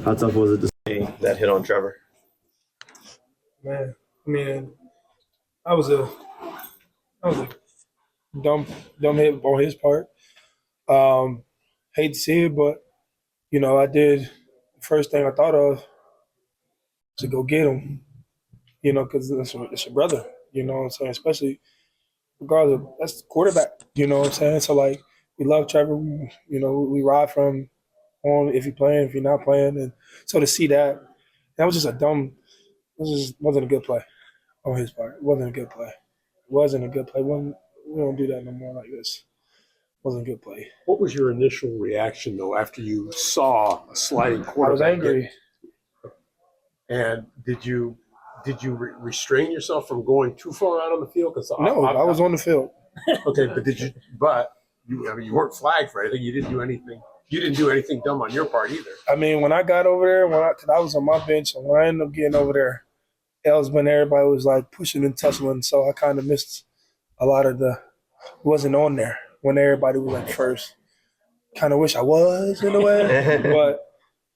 How tough was it to see that hit on Trevor? Man, I mean, I was a dumb dumb hit on his part. Um, Hate to see it, but I did. The first thing I thought of was to go get him. Because it's your brother. You know what I'm saying? Especially regardless, that's the quarterback. You know what I'm saying? So like, we love Trevor. We ride for him on if he's playing, if he's not playing, and so to see that was just a dumb. It just wasn't a good play on his part. It wasn't a good play. It wasn't a good play. We don't do that no more like this. Wasn't a good play. What was your initial reaction, though, after you saw a sliding quarterback? I was angry. And did you restrain yourself from going too far out on the field? No, I was on the field. Okay, but you weren't flagged for anything. You didn't do anything. You didn't do anything dumb on your part either. I mean, when I got over there, because I was on my bench, and when I ended up getting over there, that was when everybody was like pushing and tussling. So I kind of missed a lot of wasn't on there when everybody was like first. Kind of wish I was in a way, but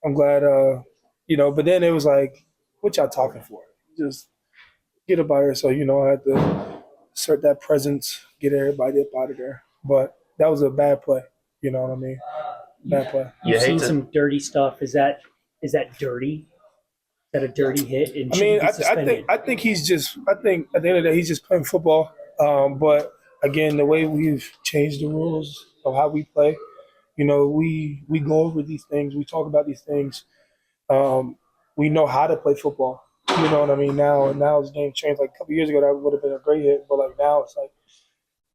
I'm glad. But then it was like, what y'all talking for? Just get up out here. So I had to assert that presence, get everybody up out of there. But that was a bad play. You know what I mean? Bad play. You've seen some dirty stuff. Is that dirty? Is that a dirty hit? And I mean, I think he's just. I think at the end of the day, he's just playing football. But again, the way we've changed the rules of how we play, we go over these things. We talk about these things. We know how to play football. You know what I mean? Now the game changed. Like a couple years ago, that would have been a great hit, but like now it's like,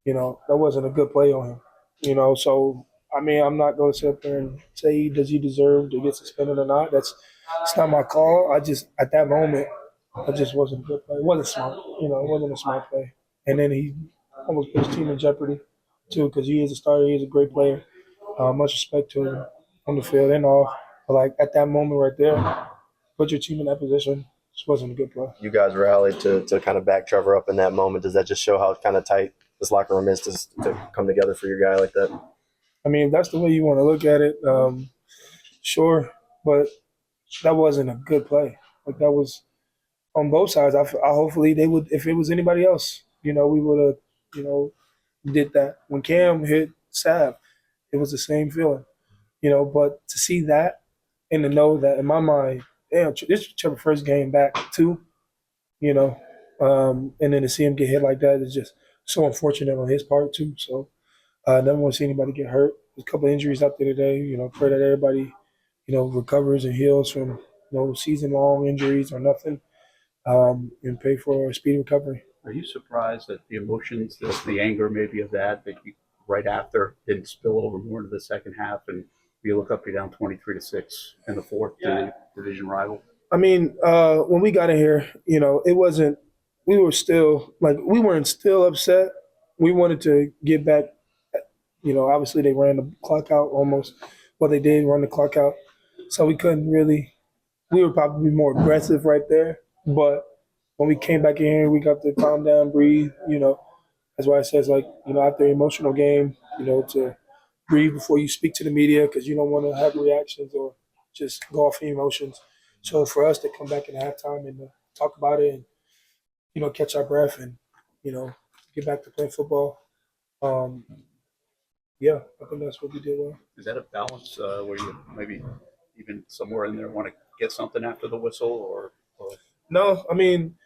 that wasn't a good play on him. So I mean, I'm not going to sit up there and say does he deserve to get suspended or not. It's not my call. I just at that moment, it just wasn't a good play. It wasn't smart. It wasn't a smart play. And then he almost put his team in jeopardy too because he is a starter. He is a great player. Much respect to him on the field and off. But like at that moment right there, put your team in that position. This wasn't a good play. You guys rallied to kind of back Trevor up in that moment. Does that just show how kind of tight this locker room is to come together for your guy like that? I mean, if that's the way you want to look at it, sure. But that wasn't a good play. Like that was on both sides. I hopefully they would. If it was anybody else, we would have, did that. When Cam hit Sav, it was the same feeling. But to see that and to know that in my mind, damn, this is Trevor's first game back too. And then to see him get hit like that is just so unfortunate on his part too. So I never want to see anybody get hurt. There's a couple of injuries out there today. Pray that everybody, recovers and heals from season-long injuries or nothing, and pray for a speedy recovery. Are you surprised that the emotions, the anger maybe of that you right after didn't spill over more into the second half, and you look up, you're down 23-6 in the fourth to the division rival? I mean, when we got in here, it wasn't. We weren't still upset. We wanted to get back. Obviously they ran the clock out almost. Well, they did run the clock out, so we couldn't really. We were probably more aggressive right there, but when we came back in here, we got to calm down, breathe. That's why it says after an emotional game, to breathe before you speak to the media because you don't want to have reactions or just go off your emotions. So for us to come back in halftime and talk about it and catch our breath and get back to playing football. Yeah, I think that's what we did well. Is that a balance where you maybe even somewhere in there want to get something after the whistle or? No, I mean,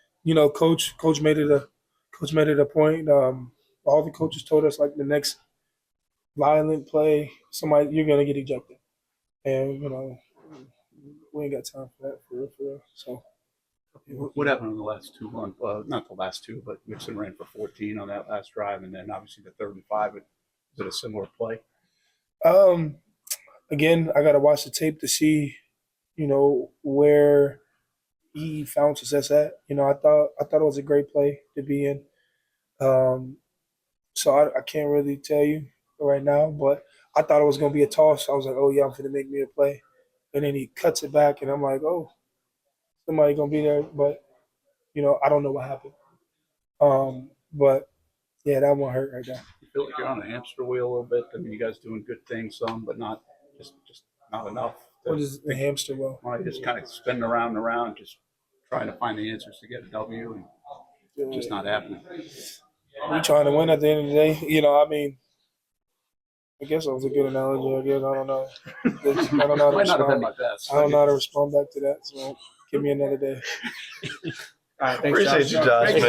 coach made it a point. All the coaches told us like the next violent play, you're gonna get ejected, and we ain't got time for that for real. So. What happened on the last two months? Not the last two, but Nixon ran for 14 on that last drive, and then obviously the 3rd and 5. Is it a similar play? Again, I got to watch the tape to see, where he found success at. I thought it was a great play to be in. So I can't really tell you right now, but I thought it was going to be a toss. I was like, oh yeah, I'm going to make me a play, and then he cuts it back, and I'm like, oh. Somebody gonna be there, but I don't know what happened. But yeah, that one hurt right there. You feel like you're on a hamster wheel a little bit. I mean, you guys doing good things, some, but not just not enough What is the hamster well? Well, just kind of spinning around and around, just trying to find the answers to get a W, and just not happening. We trying to win at the end of the day. You know, I mean, I guess that was a good analogy. I guess I don't know. I don't know how to Might not have been respond. my best. I don't know how to respond back to that. So give me another day. All right, thanks, Appreciate Josh. you, Josh, man.